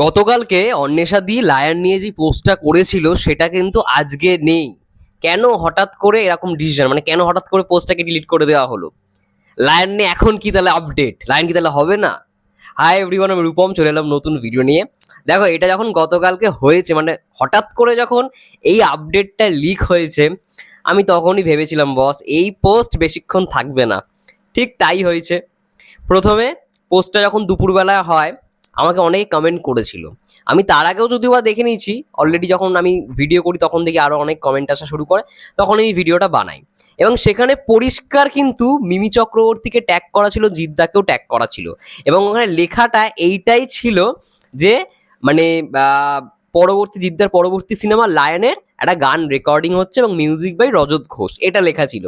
গতকালকে অন্বেষা দি লায়ন নিয়ে যে পোস্টটা করেছিল সেটা কিন্তু আজকে নেই। কেন হঠাৎ করে এরকম ডিসিশন, মানে কেন হঠাৎ করে পোস্টটাকে ডিলিট করে দেওয়া হলো? লায়ন নিয়ে এখন কি তাহলে আপডেট? লায়ন কি তাহলে হবে না? হাই এভরিওয়ান, আমি রূপম চলে এলাম নতুন ভিডিও নিয়ে। দেখো, এটা যখন গতকালকে হয়েছে, মানে হঠাৎ করে যখন এই আপডেটটা লিক হয়েছে, আমি তখনই ভেবেছিলাম বস এই পোস্ট বেশিক্ষণ থাকবে না। ঠিক তাই হয়েছে। প্রথমে পোস্টটা যখন দুপুরবেলা হয়, আমাকে অনেকে কমেন্ট করেছিল। আমি তার আগেও যদিও বা দেখে নিয়েছি অলরেডি, যখন আমি ভিডিও করি তখন থেকে আরও অনেক কমেন্ট আসা শুরু করে, তখন এই ভিডিওটা বানাই। এবং সেখানে পরিষ্কার কিন্তু মিমি চক্রবর্তীকে ট্যাগ করা ছিল, জিদ্দাকেও ট্যাগ করা ছিল, এবং ওখানে লেখাটা এইটাই ছিল যে মানে পরবর্তী জিদ্দার পরবর্তী সিনেমা লায়নের একটা গান রেকর্ডিং হচ্ছে এবং মিউজিক বাই রজত ঘোষ, এটা লেখা ছিল।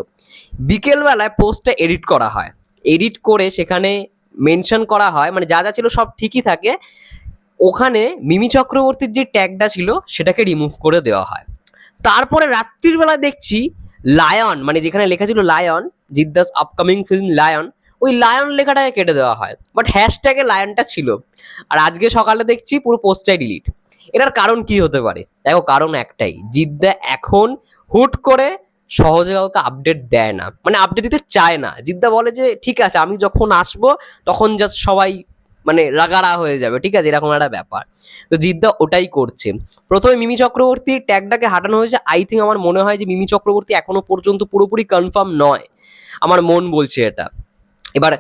বিকেলবেলায় পোস্টটা এডিট করা হয়, এডিট করে সেখানে মেনশন করা হয়, মানে যা যা ছিল সব ঠিকই থাকে, ওখানে মিমি চক্রবর্তীর যে ট্যাগটা ছিল সেটাকে রিমুভ করে দেওয়া হয়। তারপরে রাত্রির বেলা দেখছি লায়ন, মানে যেখানে লেখা ছিল লায়ন, জিদ্দাস আপকামিং ফিল্ম লায়ন, ওই লায়ন লেখাটাকে কেটে দেওয়া হয়, বাট হ্যাশট্যাগে লায়নটা ছিল। আর আজকে সকালে দেখছি পুরো পোস্টটাই ডিলিট। এটার কারণ কি হতে পারে? দেখো, কারণ একটাই, জিদ্দা এখন হুট করে সহজে কাউকে আপডেট দেয় না, মানে আপডেট দিতে চায় না। জিদ্দা বলে যে ঠিক আছে, আমি যখন আসবো তখন জাস্ট সবাই মানে রাগারা হয়ে যাবে, ঠিক আছে, এরকম একটা ব্যাপার। তো জিদ্দা ওটাই করছে। প্রথমে মিমি চক্রবর্তীর ট্যাগটাকে হাঁটানো হয়েছে। আই থিঙ্ক, আমার মনে হয় যে মিমি চক্রবর্তী এখনো পর্যন্ত পুরোপুরি কনফার্ম নয়, আমার মন বলছে এটা। এবার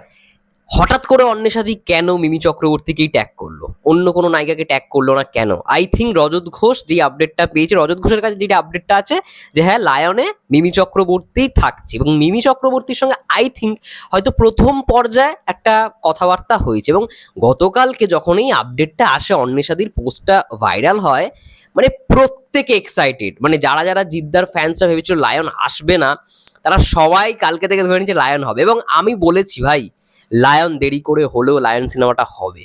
হঠাৎ করে অন্বেষাদি কেন মিমি চক্রবর্তীকেই ট্যাগ করলো, অন্য কোনো নায়িকাকে ট্যাগ করলো না কেন? আই থিঙ্ক রজত ঘোষ যে আপডেটটা পেয়েছে, রজত ঘোষের কাছে যেটা আপডেটটা আছে যে হ্যাঁ, লায়নে মিমি চক্রবর্তীই থাকছে, এবং মিমি চক্রবর্তীর সঙ্গে আই থিঙ্ক হয়তো প্রথম পর্যায়ে একটা কথাবার্তা হয়েছে। এবং গতকালকে যখন এই আপডেটটা আসে, অন্বেষাদির পোস্টটা ভাইরাল হয়, মানে প্রত্যেকে এক্সাইটেড, মানে যারা যারা জিদ্দার ফ্যান্সরা ভেবেছিল লায়ন আসবে না, তারা সবাই কালকে থেকে ধরে নিচ্ছে লায়ন হবে। এবং আমি বলেছি ভাই, লায়ন দেরি করে হলেও লায়ন সিনেমাটা হবে,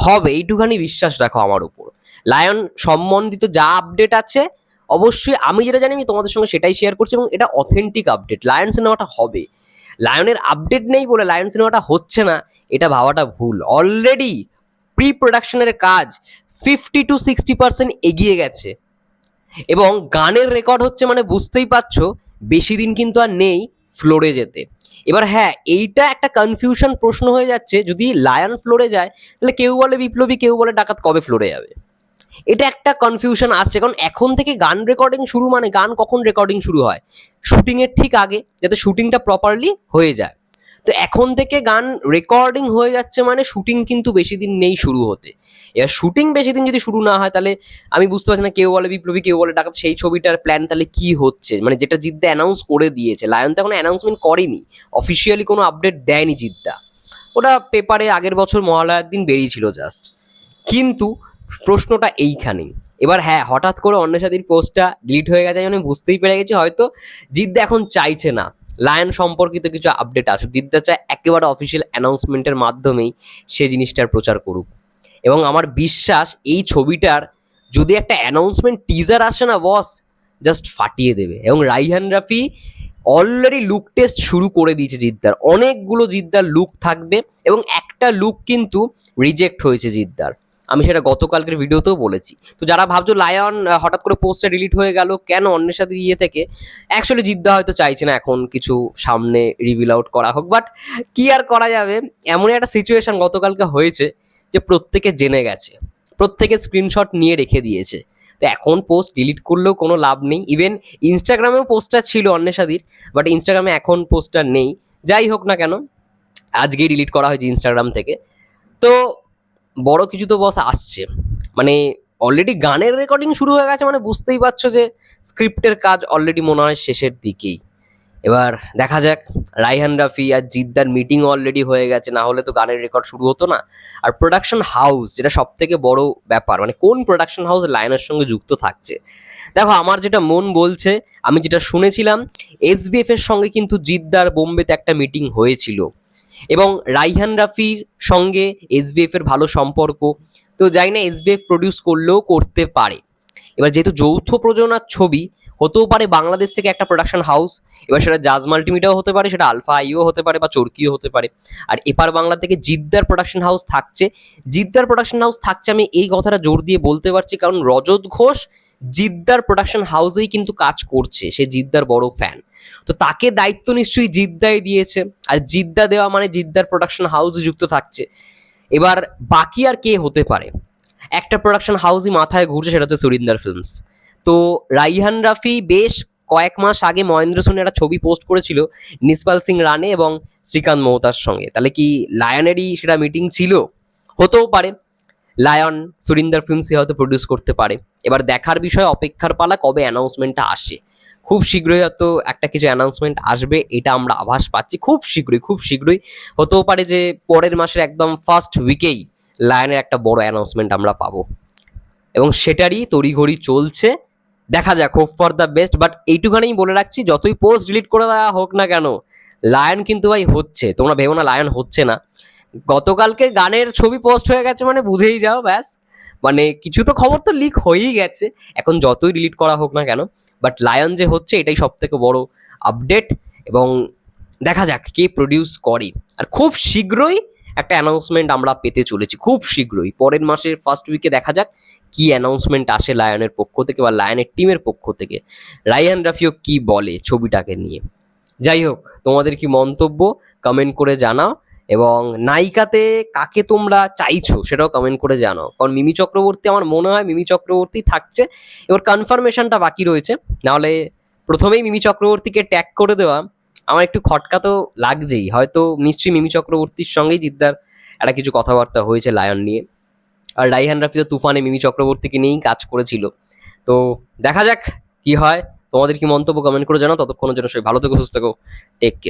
হবে, এইটুখানি বিশ্বাস রাখো আমার উপর। লায়ন সম্বন্ধিত যা আপডেট আছে, অবশ্যই আমি যেটা জানি আমি তোমাদের সঙ্গে সেটাই শেয়ার করছি, এবং এটা অথেন্টিক আপডেট, লায়ন সিনেমাটা হবে। লায়নের আপডেট নেই বলে লায়ন সিনেমাটা হচ্ছে না, এটা ভাবাটা ভুল। অলরেডি প্রি প্রোডাকশনের কাজ 50-60% এগিয়ে গেছে, এবং গানের রেকর্ড হচ্ছে, মানে বুঝতেই পারছো বেশি দিন কিন্তু আর নেই ফ্লোরে যেতে। এবার হ্যাঁ, এইটা একটা কনফিউশন প্রশ্ন হয়ে যাচ্ছে, যদি লায়ন ফ্লোরে যায় তাহলে কেউ বলে বিপ্লবী, কেউ বলে ডাকাত কবে ফ্লোরে যাবে। এটা একটা কনফিউশন আসছে, কারণ এখন থেকে গান রেকর্ডিং শুরু, মানে গান কখন রেকর্ডিং শুরু হয়? শুটিংয়ের ঠিক আগে, যাতে শুটিংটা প্রপারলি হয়ে যায়। তো এখন থেকে গান রেকর্ডিং হয়ে যাচ্ছে, মানে শুটিং কিন্তু বেশি দিন নেই শুরু হতে। এবার শুটিং বেশি দিন যদি শুরু না হয়, তাহলে আমি বুঝতে পারছি না, কেউ বলে বিপ্লবী, কেউ বলে ডাকাত, সেই ছবিটার প্ল্যান তাহলে কি হচ্ছে? মানে যেটা জিদ্দা অ্যানাউন্স করে দিয়েছে, লায়ন তো এখন অ্যানাউন্সমেন্ট করেনি, অফিসিয়ালি কোনো আপডেট দেয়নি জিদ্দা, ওটা পেপারে আগের বছর মহালয়ার দিন বেরিয়েছিল জাস্ট। কিন্তু প্রশ্নটা এইখানেই। এবার হ্যাঁ, হঠাৎ করে অন্বেষাদির পোস্টটা ডিলিট হয়ে গেছে, আমি বুঝতেই পেরে গেছি হয়তো জিদ্দা এখন চাইছে না লায়ন সম্পর্কিত কিছু আপডেট আসুক। জিদ্দা চায় একেবারে অফিসিয়াল অ্যানাউন্সমেন্টের মাধ্যমেই সে জিনিসটার প্রচার করুক। এবং আমার বিশ্বাস এই ছবিটার যদি একটা অ্যানাউন্সমেন্ট টিজার আসে না বস, জাস্ট ফাটিয়ে দেবে। এবং Raihan Rafi already look test শুরু করে দিয়েছে জিদ্দার, অনেকগুলো জিদ্দার লুক থাকবে, এবং একটা লুক কিন্তু রিজেক্ট হয়েছে জিদ্দার, আমি সেটা গতকালকের ভিডিওতেও বলেছি। তো যারা ভাবছো লায়ন হঠাৎ করে পোস্টটা ডিলিট হয়ে গেল কেন অন্বেষাদি ইয়ে থেকে, অ্যাকচুয়ালি জিদ্দা হয়তো চাইছে না এখন কিছু সামনে রিভিল আউট করা হোক, বাট কি আর করা যাবে, এমনই একটা সিচুয়েশন গতকালকে হয়েছে যে প্রত্যেকে জেনে গেছে, প্রত্যেকে স্ক্রিনশট নিয়ে রেখে দিয়েছে। তো এখন পোস্ট ডিলিট করলেও কোনো লাভ নেই। ইভেন ইনস্টাগ্রামেও পোস্টটা ছিল অন্বেষাদির, বাট ইনস্টাগ্রামে এখন পোস্টটা নেই। যাই হোক না কেন, আজকেই ডিলিট করা হয়েছে ইনস্টাগ্রাম থেকে। তো বড় কিছু তো বস আসছে, মানে অলরেডি গানের রেকর্ডিং শুরু হয়ে গেছে, মানে বুঝতেই পারছো যে স্ক্রিপ্টের কাজ অলরেডি মনে হয় শেষের দিকেই। এবার দেখা যাক, রাইহান রাফি আর জিদ্দার মিটিং অলরেডি হয়ে গেছে, না হলে তো গানের রেকর্ড শুরু হতো না। আর প্রোডাকশন হাউস, যেটা সব থেকে বড় ব্যাপার, মানে কোন প্রোডাকশন হাউস লায়নের সঙ্গে যুক্ত থাকছে। দেখো, আমার যেটা মন বলছে, আমি যেটা শুনেছিলাম, এসবিএফ এর সঙ্গে কিন্তু জিদ্দার বোম্বেতে একটা মিটিং হয়েছিল, এবং রাইহান রাফির সঙ্গে এসবিএফ এর ভালো সম্পর্ক। তো জানি না এসবিএফ প্রডিউস করলেও করতে পারে। এবার যেহেতু যৌথ প্রযোজনার ছবি, হতেও পারে বাংলাদেশ থেকে একটা প্রোডাকশন হাউস, এবার সেটা জাজ মাল্টিমিডিয়াও হতে পারে, সেটা আলফা আইও হতে পারে, বা চরকিও হতে পারে। আর এপার বাংলা থেকে জিদ্দার প্রোডাকশন হাউস থাকছে। জিদ্দার প্রোডাকশন হাউস থাকছে, আমি এই কথাটা জোর দিয়ে বলতে পারছি কারণ রজত ঘোষ জিদ্দার প্রোডাকশন হাউসেই কিন্তু কাজ করছে, সে জিদ্দার বড় ফ্যান। তো তাকে দায়িত্ব নিশ্চয়ই জিদ্দাই দিয়েছে, আর জিদ্দা দেওয়া মানে জিদ্দার প্রোডাকশন হাউস যুক্ত থাকছে। এবার বাকি আর কে হতে পারে? একটা প্রোডাকশন হাউসই মাথায় ঘুরছে, সেটা হচ্ছে সুরিন্দর ফিল্মস। তো রাইহান রাফি বেশ কয়েক মাস আগে মহেন্দ্র সোনির একটা ছবি পোস্ট করেছিল নিসপাল সিং রানে এবং শ্রীকান্ত মোহতার সঙ্গে। তাহলে কি লায়নেরই সেটা মিটিং ছিল? হতেও পারে লায়ন সুরিন্দর ফিল্মসই হয়তো প্রডিউস করতে পারে। এবার দেখার বিষয়, অপেক্ষার পালা কবে অ্যানাউন্সমেন্টটা আসে। খুব শীঘ্রই হয়তো একটা কিছু অ্যানাউন্সমেন্ট আসবে, এটা আমরা আভাস পাচ্ছি। খুব শীঘ্রই হতেও পারে যে পরের মাসের একদম ফার্স্ট উইকেই লায়নের একটা বড় অ্যানাউন্সমেন্ট আমরা পাবো, এবং সেটারই তড়িঘড়ি চলছে। দেখা যাক, hope for the best. But এইটুখানেই বলে রাখছি, যতই পোস্ট ডিলিট করে দেওয়া হোক না কেন, লায়ন কিন্তু ভাই হচ্ছে। তোমরা ভেবো না লায়ন হচ্ছে না। গতকালকে গানের ছবি পোস্ট হয়ে গেছে মানে বুঝেই যাও, ব্যাস মানে কিছু তো খবর তো লিক হয়েই গেছে, এখন যতই ডিলিট করা হোক না কেন। বাট লায়ন যে হচ্ছে এটাই সব থেকে বড় আপডেট, এবং দেখা যাক কে প্রডিউস করে। আর খুব শীঘ্রই একটা অ্যানাউন্সমেন্ট আমরা পেতে চলেছি, খুব শীঘ্রই পরের মাসের ফার্স্ট উইকে। দেখা যাক কি অ্যানাউন্সমেন্ট আসে লায়নের পক্ষ থেকে বা লায়নের টিমের পক্ষ থেকে, রাইহান রাফিও কি বলে ছবিটাকে নিয়ে। যাই হোক, তোমাদের কি মন্তব্য কমেন্ট করে জানাও, এবং নায়িকাতে কাকে তোমরা চাইছো সেটাও কমেন্ট করে জানাও। কারণ মিমি চক্রবর্তী, আমার মনে হয় মিমি চক্রবর্তী থাকছে। এবার কনফার্মেশনটা বাকি রয়েছে, নাহলে প্রথমেই মিমি চক্রবর্তীকে ট্যাগ করে দেওয়া আমার একটু খটকা তো লাগছেই। হয়তো নিশ্চয়ই মিমি চক্রবর্তীর সঙ্গেই জিদ্দার একটা কিছু কথাবার্তা হয়েছে লায়ন নিয়ে। আর রাইহান রাফি তো তুফানে মিমি চক্রবর্তীকে নিয়েই কাজ করেছিল। তো দেখা যাক কি হয়। তোমাদের কি মন্তব্য কমেন্ট করে জানাও। ততক্ষণের জন্য সবাই ভালো থেকো, সুস্থ থেকো, টেক কেয়ার।